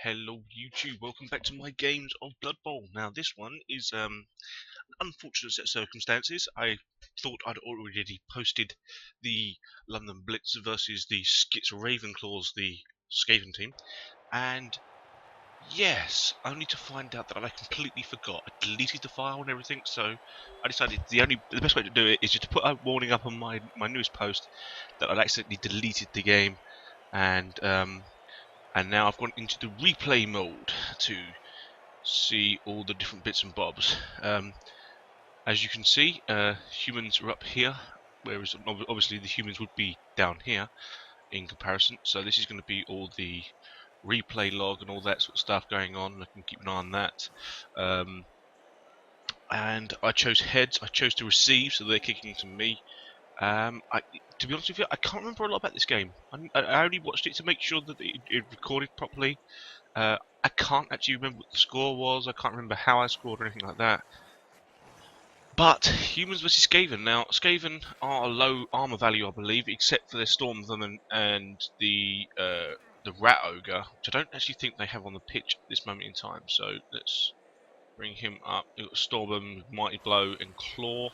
Hello YouTube, welcome back to my games of Blood Bowl. Now this one is an unfortunate set of circumstances. I thought I'd already posted the London Blitz versus the Skits Ravenclaws, the Scaven team, and yes, only to find out that I completely forgot. I deleted the file and everything, so I decided the best way to do it is just to put a warning up on my newest post that I'd accidentally deleted the game, and now I've gone into the replay mode to see all the different bits and bobs. As you can see, humans are up here, whereas obviously the humans would be down here in comparison. So this is going to be all the replay log and all that sort of stuff going on. I can keep an eye on that. And I chose heads. I chose to receive, so they're kicking to me. To be honest with you, I can't remember a lot about this game. I only watched it to make sure that it recorded properly. I can't actually remember what the score was. I can't remember how I scored or anything like that. But humans versus Scaven. Now, Scaven are a low armor value, I believe, except for their Storm Vermin and the Rat Ogre, which I don't actually think they have on the pitch at this moment in time. So let's bring him up. We've got Storm Vermin, Mighty Blow, and Claw,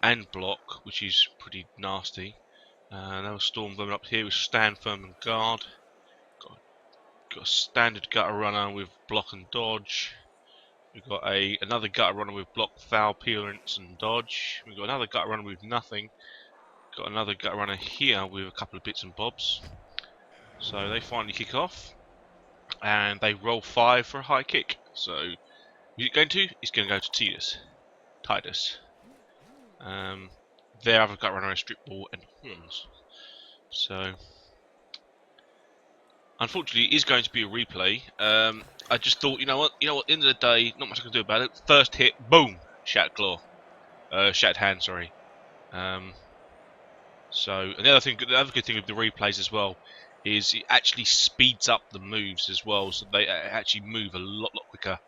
and Block, which is pretty nasty. Now Storm Vermin up here with Stand Firm and Guard. Got a standard gutter runner with block and dodge. We've got another gutter runner with block, foul, appearance and dodge. We've got another gutter runner with nothing. Got another gutter runner here with a couple of bits and bobs. So they finally kick off, and they roll 5 for a high kick. So who's it going to? It's going to go to Titus. Their other gutter runner is strip ball and horns. So unfortunately, it is going to be a replay. I just thought, you know what? At the end of the day, not much I can do about it. First hit, boom, shattered claw, shattered hand. Sorry. So, and the other good thing with the replays as well is it actually speeds up the moves as well, so they actually move a lot quicker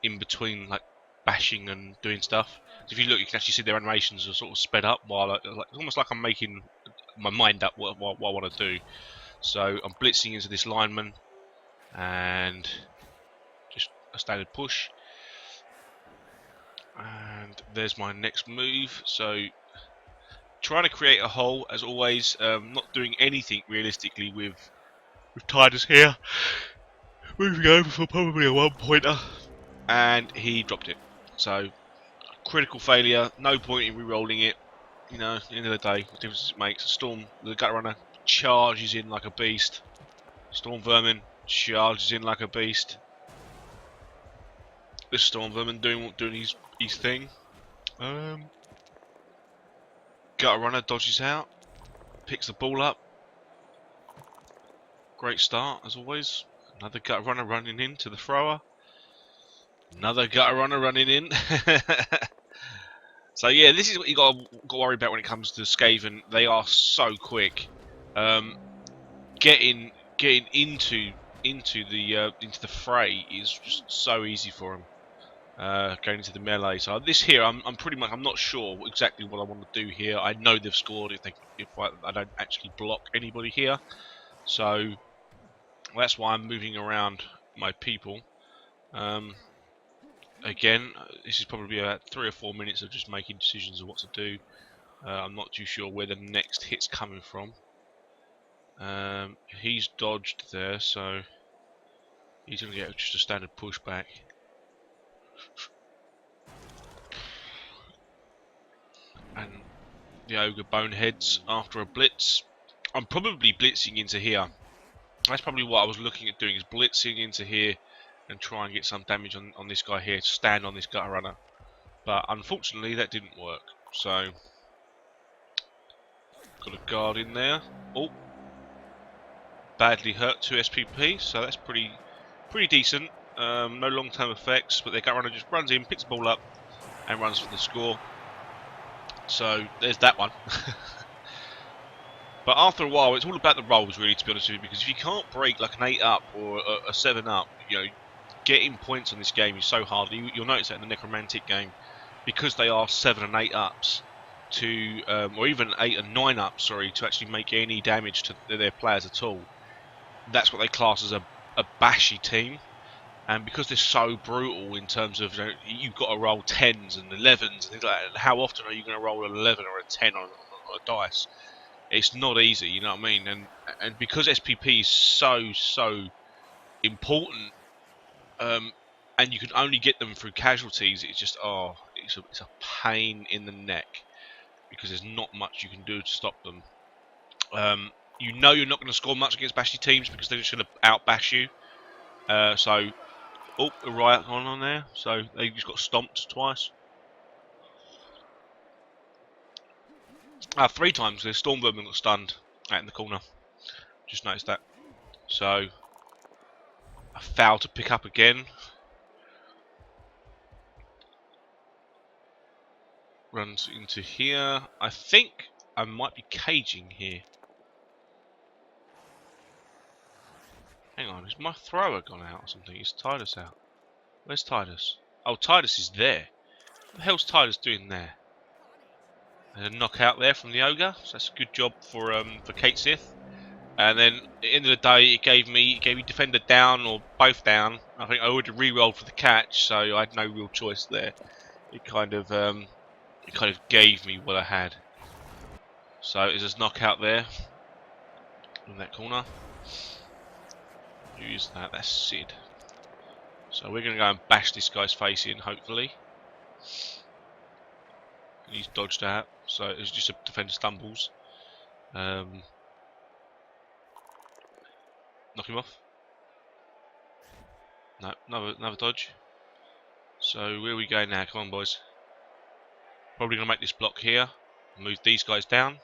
in between, like bashing and doing stuff. So if you look, you can actually see their animations are sort of sped up while, almost like I'm making my mind up what I want to do. So I'm blitzing into this lineman and just a standard push, and there's my next move. So trying to create a hole as always, not doing anything realistically with Titus here. Moving over for probably a 1-pointer, and he dropped it. So critical failure, no point in re-rolling it. At the end of the day, what difference it makes. Storm, the gut runner, charges in like a beast. Storm Vermin charges in like a beast. This Storm Vermin doing his thing. Gutter runner dodges out, picks the ball up. Great start as always. Another gutter runner running in to the thrower. Another gutter runner running in. So yeah, this is what you got to worry about when it comes to Scaven. They are so quick. Getting into the fray is just so easy for them. Going into the melee. So this here, I'm not sure exactly what I want to do here. I know they've scored if I don't actually block anybody here. So that's why I'm moving around my people. Again, this is probably about 3 or 4 minutes of just making decisions of what to do. I'm not too sure where the next hit's coming from. He's dodged there, so he's going to get just a standard pushback. And the Ogre boneheads after a blitz. I'm probably blitzing into here. That's probably what I was looking at doing, is blitzing into here and try and get some damage on this guy here to stand on this gutter runner. But unfortunately that didn't work. So got a guard in there. Oh, badly hurt 2 SPP, so that's pretty decent. No long-term effects, but their gutter runner just runs in, picks the ball up and runs for the score. So there's that one. But after a while, it's all about the rolls, really, to be honest with you, because if you can't break like an 8 up or a 7 up, getting points on this game is so hard. You'll notice that in the Necromantic game, because they are 7 and 8 ups to, or even 8 and 9 ups, sorry, to actually make any damage to their players at all. That's what they class as a a bashy team, and because they're so brutal in terms of, you know, you've got to roll 10s and 11s and things like that. And how often are you going to roll an 11 or a 10 on a dice? It's not easy, you know what I mean? And because SPP is so important, and you can only get them through casualties, it's just it's a pain in the neck because there's not much you can do to stop them. You know you're not going to score much against bashy teams because they're just going to out-bash you. So, oh, a riot going on there. So they just got stomped twice. 3 times the Storm Vermin got stunned out in the corner. Just noticed that. So, a foul to pick up again. Runs into here. I think I might be caging here. Hang on, is my thrower gone out or something? Is Titus out? Where's Titus? Oh, Titus is there. What the hell's Titus doing there? And a knockout there from the Ogre. So that's a good job for Kate Sith. And then at the end of the day, it gave me defender down or both down. I think I already re-rolled for the catch, so I had no real choice there. It kind of gave me what I had. So there's a knockout there in that corner. Who is that? That's Sid. So we're going to go and bash this guy's face in, hopefully. And he's dodged out, so it's just a defender stumbles. Knock him off. No, another dodge. So where are we going now? Come on, boys. Probably going to make this block here. Move these guys down.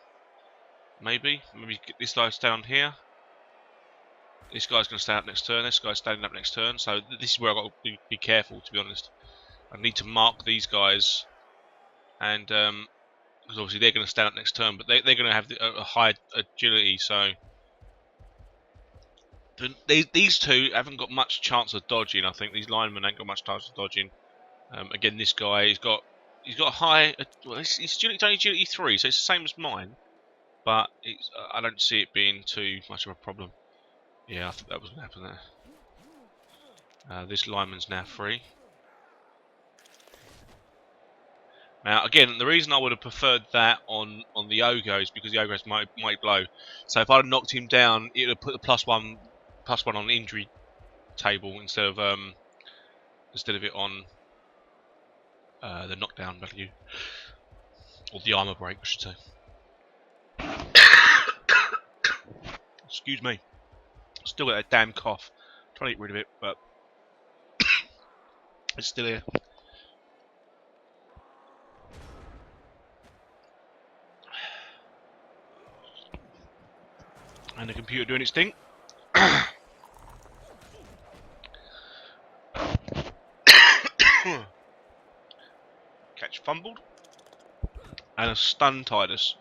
Maybe get this guy down here. This guy's going to stand up next turn. This guy's standing up next turn. So this is where I've got to be careful, to be honest. I need to mark these guys, and because obviously they're going to stand up next turn, but they're going to have a high agility. So these two haven't got much chance of dodging. I think these linemen ain't got much chance of dodging. Again, this guy he's got a high. Well, his agility only agility 3, so it's the same as mine. But I don't see it being too much of a problem. Yeah, I think that was going to happen there. This lineman's now free. Now, again, the reason I would have preferred that on the Ogre is because the Ogre has mighty blow. So if I'd have knocked him down, it would have put the +1 on the injury table instead of it on the knockdown value, or the armor break, I should say. Excuse me. Still got that damn cough. I'm trying to get rid of it, but it's still here. And the computer doing its thing. Catch fumbled. And a stun Titus.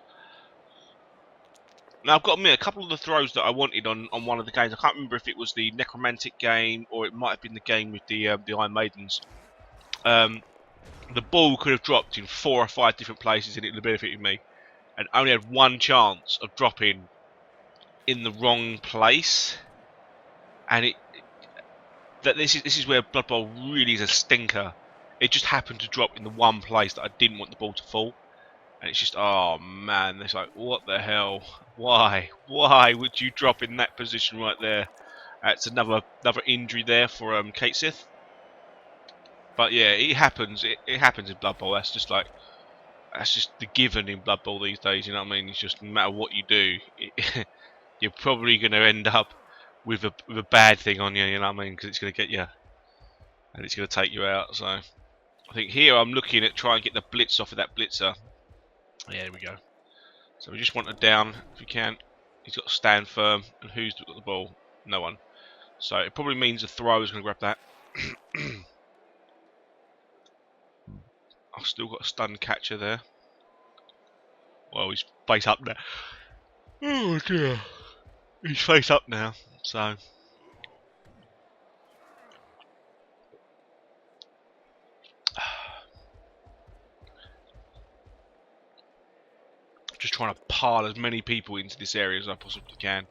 Now I've got to admit, a couple of the throws that I wanted on one of the games, I can't remember if it was the Necromantic game or it might have been the game with the Iron Maidens. The ball could have dropped in 4 or 5 different places and it would have benefited me. And only had one chance of dropping in the wrong place. And this is where Blood Bowl really is a stinker. It just happened to drop in the one place that I didn't want the ball to fall. And it's just, oh man, it's like, what the hell? Why would you drop in that position right there? That's another injury there for Kate Sith. But yeah, it happens. It happens in Blood Bowl. That's just the given in Blood Bowl these days. You know what I mean? It's just no matter what you do, you're probably going to end up with a bad thing on you. You know what I mean? Because it's going to get you, and it's going to take you out. So I think here I'm looking at trying to get the blitz off of that blitzer. Yeah, there we go. So we just want it down if you can. He's got to stand firm. And who's got the ball? No one. So it probably means the thrower's going to grab that. I've still got a stun catcher there. Well, he's face up now. Oh dear. He's face up now. So just trying to pile as many people into this area as I possibly can.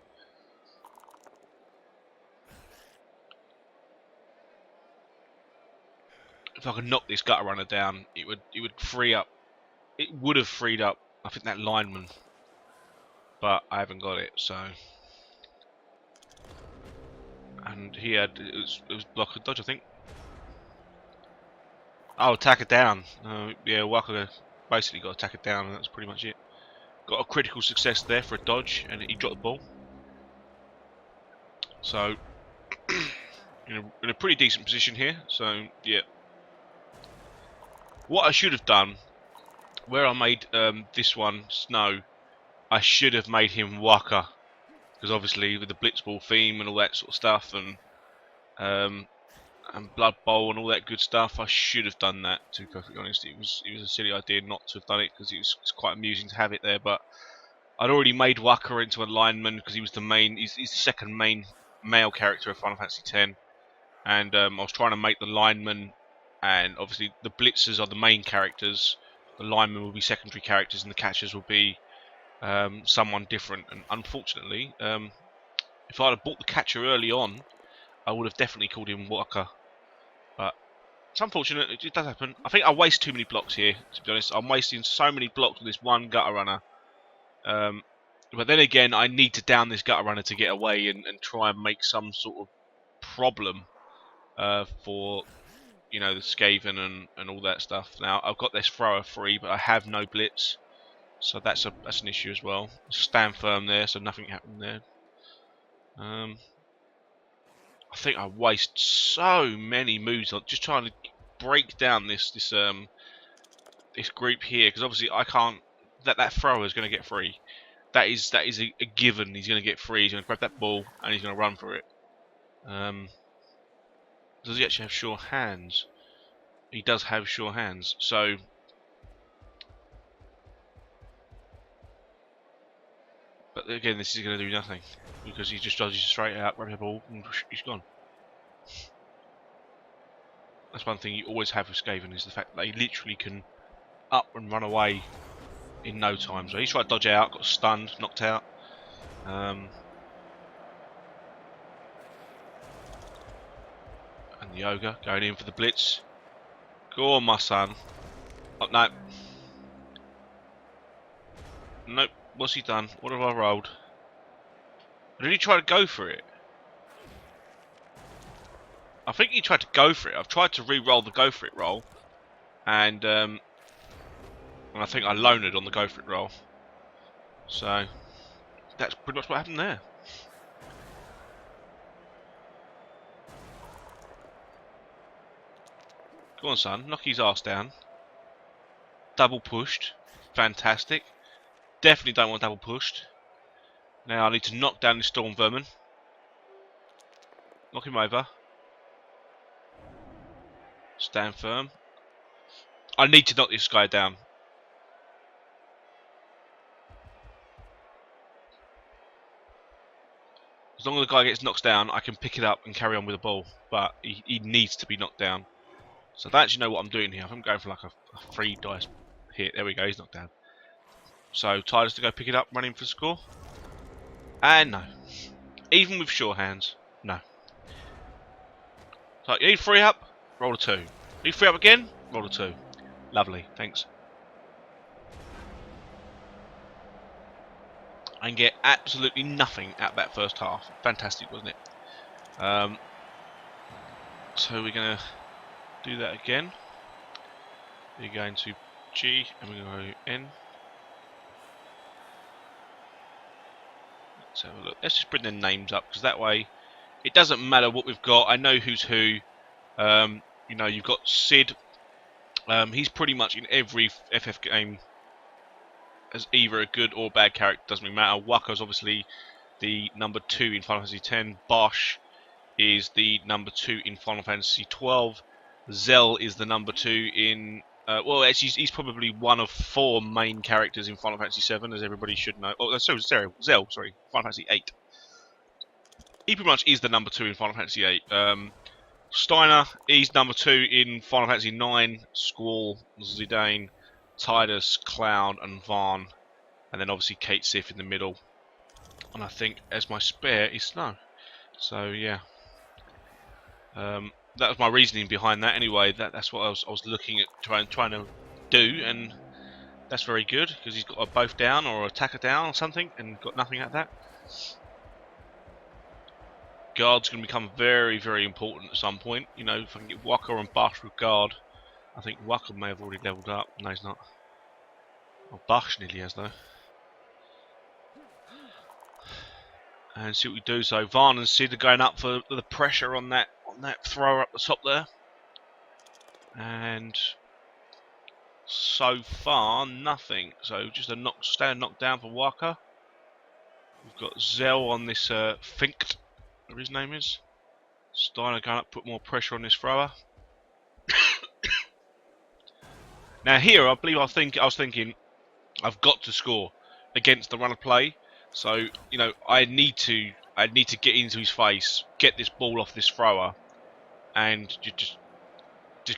if I could knock this gutter runner down, it would free up. It would have freed up, I think, that lineman, but I haven't got it. So, and he had it was block and dodge, I think. Oh, attack it down. Yeah, Waka basically got attack it down, and that's pretty much it. Got a critical success there for a dodge, and he dropped the ball. So, in a pretty decent position here. So, yeah. What I should have done, where I made this one Snow, I should have made him Waka, because obviously with the Blitzball theme and all that sort of stuff, and Blood Bowl and all that good stuff, I should have done that. To be perfectly honest, it was a silly idea not to have done it, because it's quite amusing to have it there. But I'd already made Waka into a lineman because he was the main. He's the second main male character of Final Fantasy X, and I was trying to make the lineman, and obviously the Blitzers are the main characters. The linemen will be secondary characters, and the catchers will be someone different. And unfortunately, if I'd have bought the catcher early on, I would have definitely called him Waka. But it's unfortunate, it does happen. I think I waste too many blocks here, to be honest. I'm wasting so many blocks with this one gutter runner. But then again, I need to down this gutter runner to get away and try and make some sort of problem for, you know, the Scaven and all that stuff. Now, I've got this thrower free, but I have no blitz. So that's an issue as well. Stand firm there, so nothing happened there. I think I waste so many moves on just trying to break down this group here, because obviously I can't. That thrower is going to get free. That is a given. He's going to get free. He's going to grab that ball and he's going to run for it. Does he actually have sure hands? He does have sure hands. So, but again, this is going to do nothing because he just dodges straight out, grabs the ball, and he's gone. That's one thing you always have with Scaven, is the fact that they literally can up and run away in no time. So he's tried to dodge out, got stunned, knocked out. And the Ogre going in for the blitz. Go on, my son. Oh, no. Nope. What's he done? What have I rolled? Did he try to go for it? I think he tried to go for it. I've tried to re-roll the go for it roll, and I think I loaned on the go for it roll. So that's pretty much what happened there. Go on, son. Knock his ass down. Double pushed. Fantastic. Definitely don't want double pushed. Now I need to knock down the Storm Vermin. Knock him over. Stand firm. I need to knock this guy down. As long as the guy gets knocked down, I can pick it up and carry on with the ball. But he needs to be knocked down. So I don't actually know what I'm doing here. I'm going for like a 3 dice hit. There we go, he's knocked down. So Tidus to go pick it up, running for the score. And no. Even with sure hands, no. So you need 3 up, roll a 2. Need 3 up again, roll a 2. Lovely, thanks. And get absolutely nothing out of that first half. Fantastic, wasn't it? So we're going to do that again. We're going to G and we're going to go N. Let's have a look. Let's just bring their names up, because that way it doesn't matter what we've got. I know who's who. You know, you've got Sid. He's pretty much in every FF game as either a good or bad character. Doesn't really matter. Waka's obviously the number 2 in Final Fantasy X. Bosch is the number 2 in Final Fantasy 12. Zell is the number 2 in... well, actually, he's probably one of 4 main characters in Final Fantasy 7, as everybody should know. Oh, so Zell, sorry, Final Fantasy 8. He pretty much is the number 2 in Final Fantasy 8. Steiner, he's number 2 in Final Fantasy 9. Squall, Zidane, Tidus, Cloud, and Varn. And then obviously Kate Sif in the middle. And I think as my spare is Snow. So, yeah. that was my reasoning behind that. Anyway, that's what I was looking at trying to do, and that's very good because he's got a both down or attacker down or something, and got nothing at that. Guard's going to become very, very important at some point. You know, if I can get Waka and Bush with guard, I think Waka may have already leveled up. No, he's not. Oh, Bush nearly has though. And see what we do. So Varn and Sid are going up for the pressure on that thrower up the top there. And so far nothing. So just a standard knockdown for Waka. We've got Zell on this Finkt, whatever his name is. Steiner going up, put more pressure on this thrower. Now here, I believe I was thinking, I've got to score against the run of play. So you know, I need to get into his face, get this ball off this thrower, and just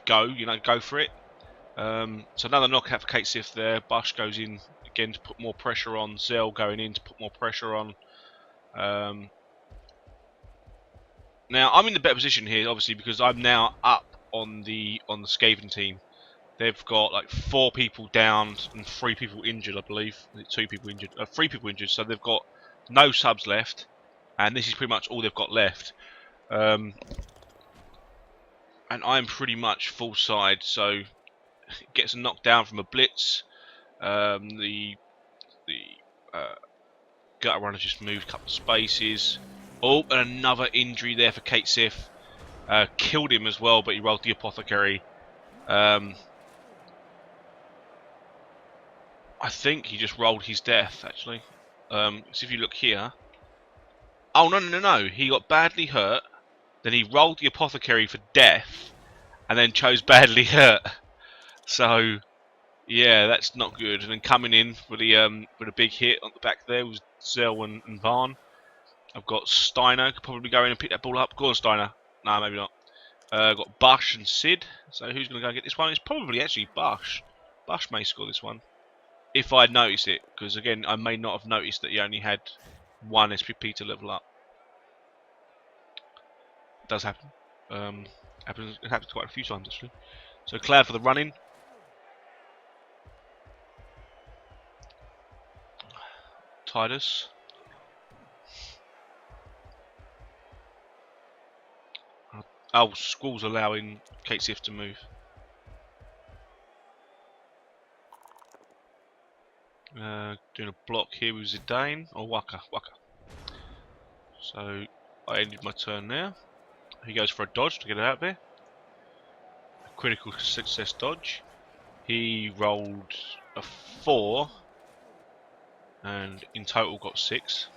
go. You know, go for it. So another knockout for Kate Sif there. Bush goes in again to put more pressure on. Zell going in to put more pressure on. Now I'm in the better position here, obviously, because I'm now up on the Scaven team. They've got like 4 people down and 3 people injured, I believe. 2 people injured, 3 people injured. So they've got no subs left, and this is pretty much all they've got left. And I'm pretty much full side, so gets a knockdown from a blitz. The gutter runner just moved a couple of spaces. Oh, and another injury there for Kate Sif. Killed him as well, but he rolled the apothecary. I think he just rolled his death, actually. So if you look here... Oh, no. He got badly hurt. Then he rolled the apothecary for death. And then chose badly hurt. So, yeah, that's not good. And then coming in with a big hit on the back there was Zell and Varn. I've got Steiner. Could probably go in and pick that ball up. Go on, Steiner. No, maybe not. Got Bush and Sid. So who's going to go get this one? It's probably actually Bush. Bush may score this one. If I notice it, because again, I may not have noticed that he only had 1 SPP to level up. It does happen. It happens quite a few times actually. So Cloud for the run-in. Tidus. Oh, Squall's allowing Kate Sif to move. Doing a block here with Zidane or Waka. So I ended my turn there. He goes for a dodge to get it out of there. A critical success dodge. He rolled a 4 and in total got 6.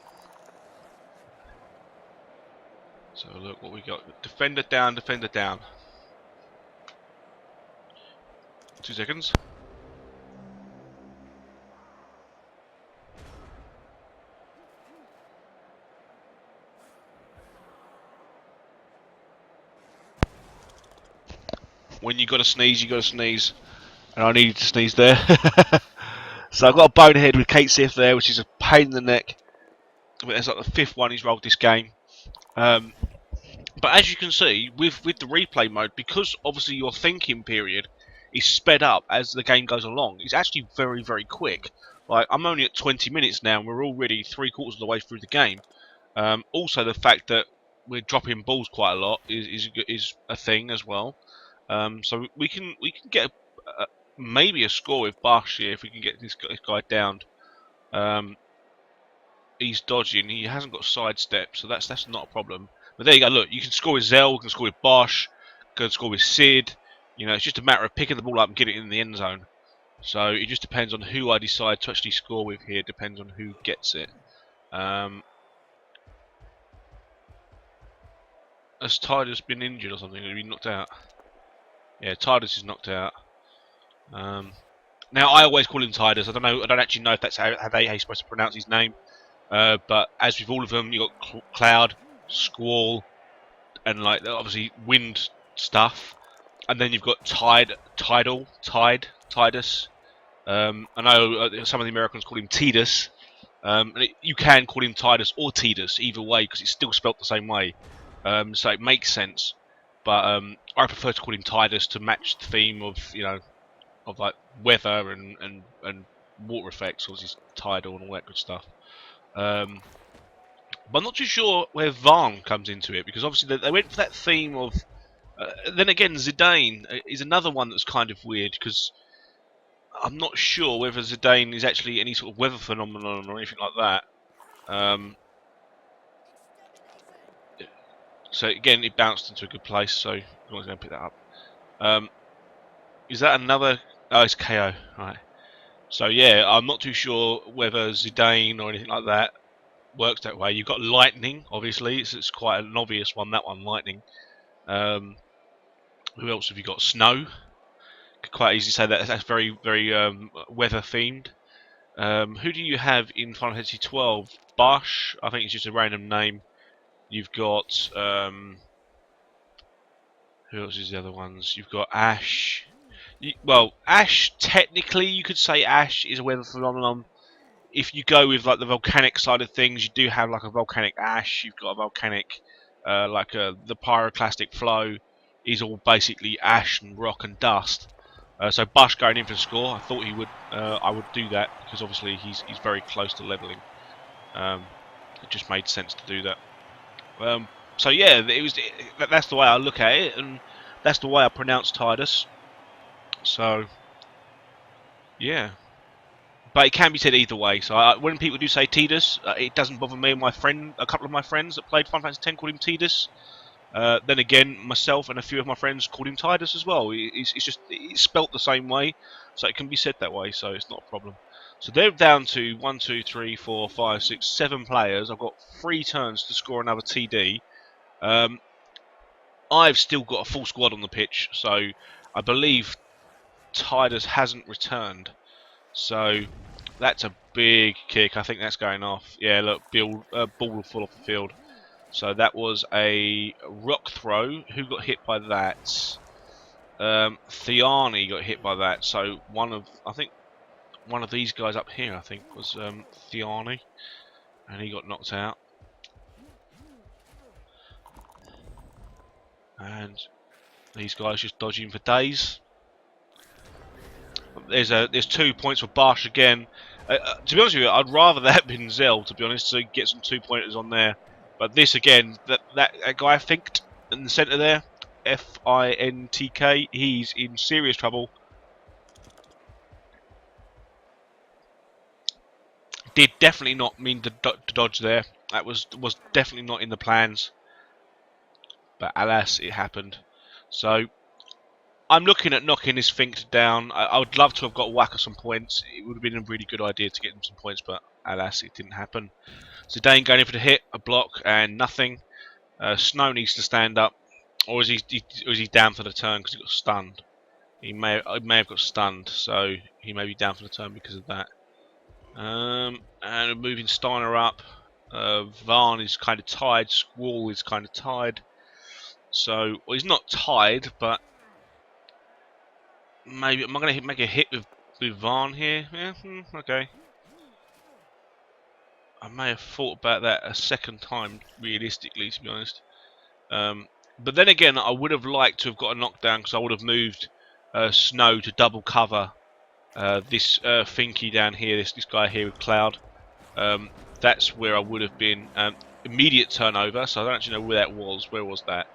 So look what we got. Defender down, defender down. 2 seconds. When you got to sneeze, you got to sneeze. And I needed to sneeze there. So I've got a bonehead with Kate Sif there, which is a pain in the neck. But that's like the 5th one he's rolled this game. But as you can see, with the replay mode, because obviously your thinking period is sped up as the game goes along, it's actually very, very quick. Like, I'm only at 20 minutes now, and we're already 3/4 of the way through the game. Also, the fact that we're dropping balls quite a lot is a thing as well. So we can get maybe a score with Bush here if we can get this guy downed. He's dodging. He hasn't got sidestep, so that's not a problem. But there you go. Look, you can score with Zell, you can score with Bush, you can score with Sid. You know, it's just a matter of picking the ball up and getting it in the end zone. So it just depends on who I decide to actually score with here. Depends on who gets it. Has Tidus been injured or something? Has he been knocked out? Yeah, Tidus is knocked out. Now I always call him Tidus. I don't know. I don't actually know if that's how you're supposed to pronounce his name. But as with all of them, you got Cloud, Squall, and like obviously wind stuff, and then you've got Tidus. I know some of the Americans call him Tidus. You can call him Tidus or Tidus either way because it's still spelt the same way. So it makes sense. but I prefer to call him Tidus to match the theme of of like weather and water effects, because he's tidal and all that good stuff. But I'm not too sure where Varn comes into it, because obviously they went for that theme of. Then again, Zidane is another one that's kind of weird, because I'm not sure whether Zidane is actually any sort of weather phenomenon or anything like that. So again, it bounced into a good place, so I'm going to pick that up. Is that another? Oh, it's KO. Right. So yeah, I'm not too sure whether Zidane or anything like that works that way. You've got lightning, obviously. It's quite an obvious one. That one, lightning. Who else have you got? Snow. Could quite easily say that that's very, very weather themed. Who do you have in Final Fantasy 12? Bosch. I think it's just a random name. You've got who else is the other ones? You've got Ash. Well, Ash, technically you could say Ash is a weather phenomenon. If you go with like the volcanic side of things, you do have like a volcanic ash. You've got a volcanic, the pyroclastic flow is all basically ash and rock and dust. So Bush going in for the score, I thought he would. I would do that because obviously he's very close to leveling. It just made sense to do that. So yeah, that's the way I look at it, and that's the way I pronounce Tidus. So yeah. But it can be said either way. So when people do say Tidus, it doesn't bother me. A couple of my friends that played Final Fantasy X called him Tidus. Then again, myself and a few of my friends called him Tidus as well. It's spelt the same way, so it can be said that way. So it's not a problem. So they're down to 1, 2, 3, 4, 5, 6, 7 players. I've got 3 turns to score another TD. I've still got a full squad on the pitch, so I believe Tidus hasn't returned. So that's a big kick. I think that's going off. Yeah, look, ball will fall off the field. So that was a rock throw. Who got hit by that? Thiani got hit by that. So one of these guys up here, I think, was Thiani, and he got knocked out. And these guys just dodging for days. There's 2 points for Barsh again. To be honest with you, I'd rather that have been Zell, to be honest, so get some 2 pointers on there. But this again, that guy Finked in the centre there, Fintk, he's in serious trouble. Did definitely not mean to dodge there. That was definitely not in the plans. But alas, it happened. So I'm looking at knocking this Fink down. I would love to have got whack of some points. It would have been a really good idea to get him some points, but alas, it didn't happen. Zidane going in for the hit, a block, and nothing. Snow needs to stand up, or is he down for the turn because he got stunned? He may have got stunned, so he may be down for the turn because of that. And moving Steiner up. Varn is kind of tied. Squall is kind of tied. So well, he's not tied, but maybe am I going to make a hit with Varn here? Yeah, okay. I may have thought about that a second time, realistically, to be honest. But then again, I would have liked to have got a knockdown because I would have moved Snow to double cover this Finky down here, this guy here with Cloud. That's where I would have been. Immediate turnover, so I don't actually know where that was. Where was that?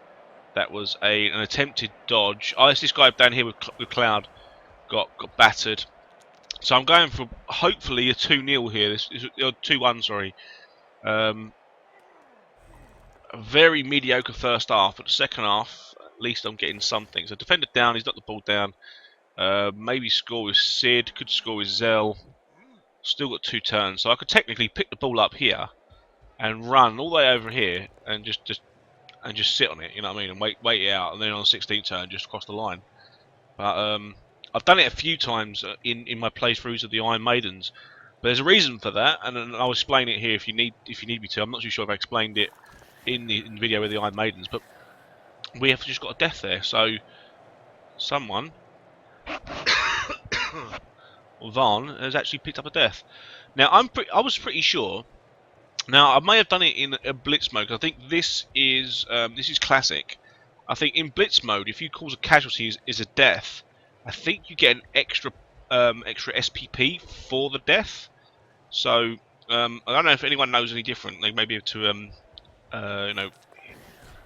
That was an attempted dodge. Oh, it's this guy down here with Cloud got battered. So I'm going for hopefully a 2-0 here. This is 2-1, sorry. A very mediocre first half, but the second half, at least I'm getting something. So defender down, he's got the ball down. Maybe score with Sid, could score with Zell. Still got 2 turns, so I could technically pick the ball up here and run all the way over here and just sit on it. You know what I mean? And wait it out, and then on the 16th turn, just cross the line. But I've done it a few times in my playthroughs of the Iron Maidens, but there's a reason for that, and I'll explain it here if you need me to. I'm not too sure if I explained it in the video with the Iron Maidens, but we have just got a death there. So someone, Varn, has actually picked up a death. Now I was pretty sure. Now I may have done it in a blitz mode. I think this is classic. I think in blitz mode, if you cause a casualty is a death, I think you get an extra SPP for the death. So I don't know if anyone knows any different. They may be able to you know,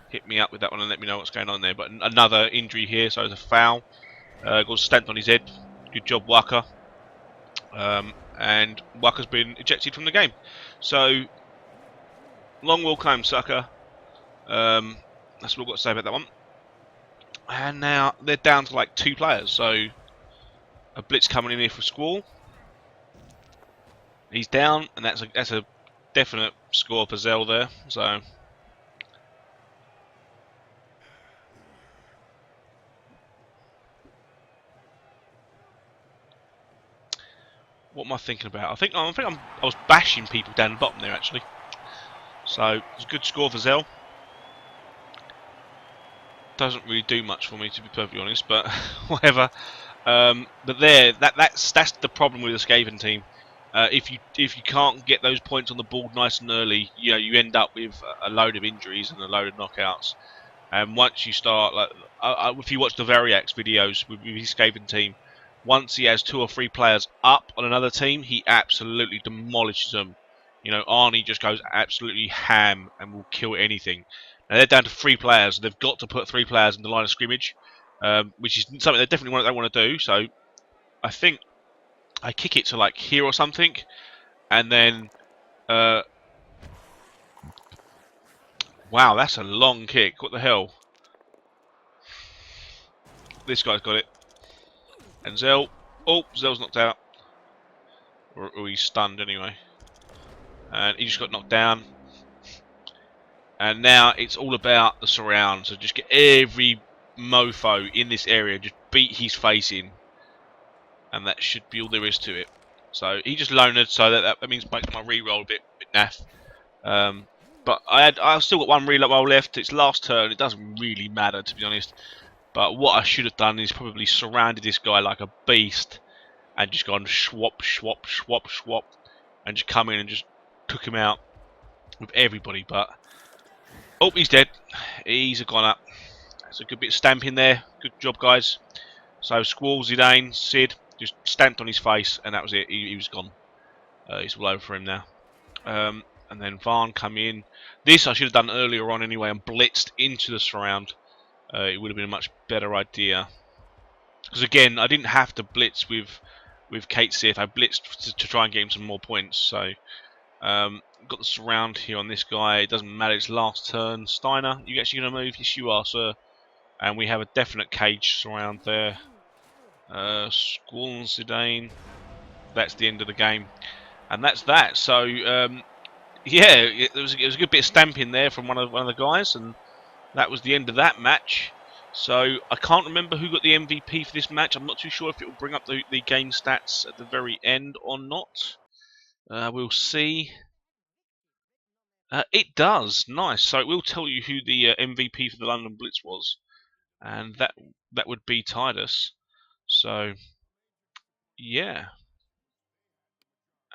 hit me up with that one and let me know what's going on there. But another injury here, so it's a foul. Got stamped on his head. Good job, Waka. And Waka's been ejected from the game. So long will come, sucker. That's what I've got to say about that one. And now they're down to like 2 players. So a blitz coming in here for Squall. He's down, and that's a definite score for Zell there. So what am I thinking about? I think I was bashing people down the bottom there actually. So it's a good score for Zell. Doesn't really do much for me, to be perfectly honest, but whatever. But there, that's the problem with the Scaven team. If you can't get those points on the board nice and early, you know, you end up with a load of injuries and a load of knockouts. And once you start, like, if you watch the Variax videos with his Scaven team, once he has 2 or 3 players up on another team, he absolutely demolishes them. You know, Arnie just goes absolutely ham and will kill anything. Now they're down to 3 players. They've got to put 3 players in the line of scrimmage, which is something they definitely don't want to do. So I think I kick it to like here or something, and then wow, that's a long kick. What the hell? This guy's got it. And Zell, oh, Zell's knocked out, or he's stunned anyway, and he just got knocked down. And now it's all about the surround. So just get every mofo in this area, just beat his face in, and that should be all there is to it. So he just lonered, so that means makes my reroll a bit naff. But I've still got 1 reroll left. It's last turn. It doesn't really matter, to be honest. But what I should have done is probably surrounded this guy like a beast and just gone swap, swap, swap, swap, and just come in and just took him out with everybody. But oh, he's dead. He's gone up. That's a good bit of stamping there. Good job, guys. So Squall, Zidane, Sid just stamped on his face, and that was it. He was gone. It's all over for him now. And then Varn come in. This I should have done earlier on anyway and blitzed into the surround. It would have been a much better idea. Because again, I didn't have to blitz with Kate Sith. I blitzed to try and get him some more points. So got the surround here on this guy. It doesn't matter. It's last turn. Steiner, you actually going to move? Yes, you are, sir. And we have a definite cage surround there. Squall and Zidane. That's the end of the game, and that's that. So yeah, it was a good bit of stamping there from one of the guys, and that was the end of that match. So I can't remember who got the MVP for this match. I'm not too sure if it will bring up the game stats at the very end or not. We'll see. It does. Nice. So it will tell you who the MVP for the London Blitz was, and that would be Titus. So yeah.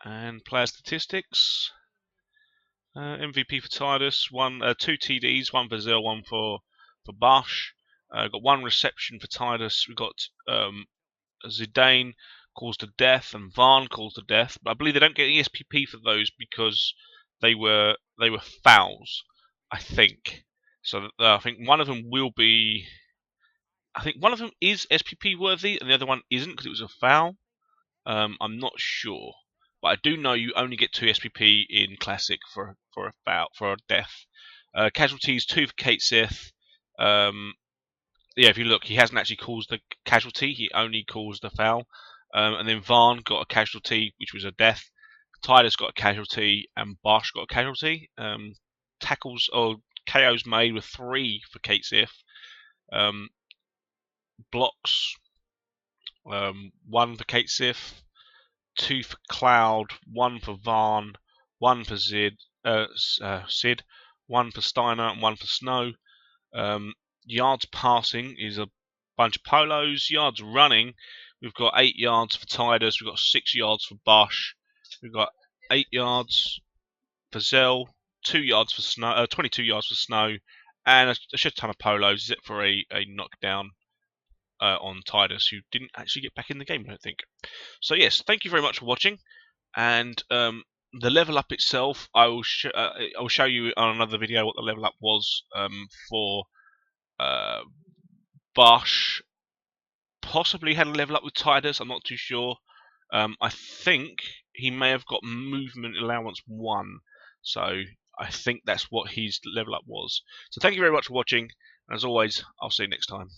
And player statistics. MVP for Titus, 2 TDs, 1 for Zell, 1 for Bosch. Got 1 reception for Titus. We've got Zidane caused a death and Varn caused a death. But I believe they don't get any SPP for those because they were fouls, I think. So I think one of them will be. I think one of them is SPP worthy and the other one isn't because it was a foul. I'm not sure. But I do know you only get 2 SPP in Classic for a death. Casualties 2 for Kate Sith. Yeah, if you look, he hasn't actually caused the casualty. He only caused the foul. And then Varn got a casualty, which was a death. Titus got a casualty, and Bosch got a casualty. Tackles or KOs made with 3 for Kate Sith. Blocks 1 for Kate Sith. 2 for Cloud, 1 for Varn, 1 for Sid, 1 for Steiner, and 1 for Snow. Yards passing is a bunch of polos. Yards running, we've got 8 yards for Titus, we've got 6 yards for Bosch, we've got 8 yards for Zell, 2 yards for Snow, 22 yards for Snow, and a shit ton of polos, except for a knockdown on Tidus, who didn't actually get back in the game, I don't think. So yes, thank you very much for watching, and the level up itself, I will show you on another video what the level up was for Bosch. Possibly had a level up with Tidus, I'm not too sure. I think he may have got movement allowance 1, so I think that's what his level up was. So thank you very much for watching, and as always, I'll see you next time.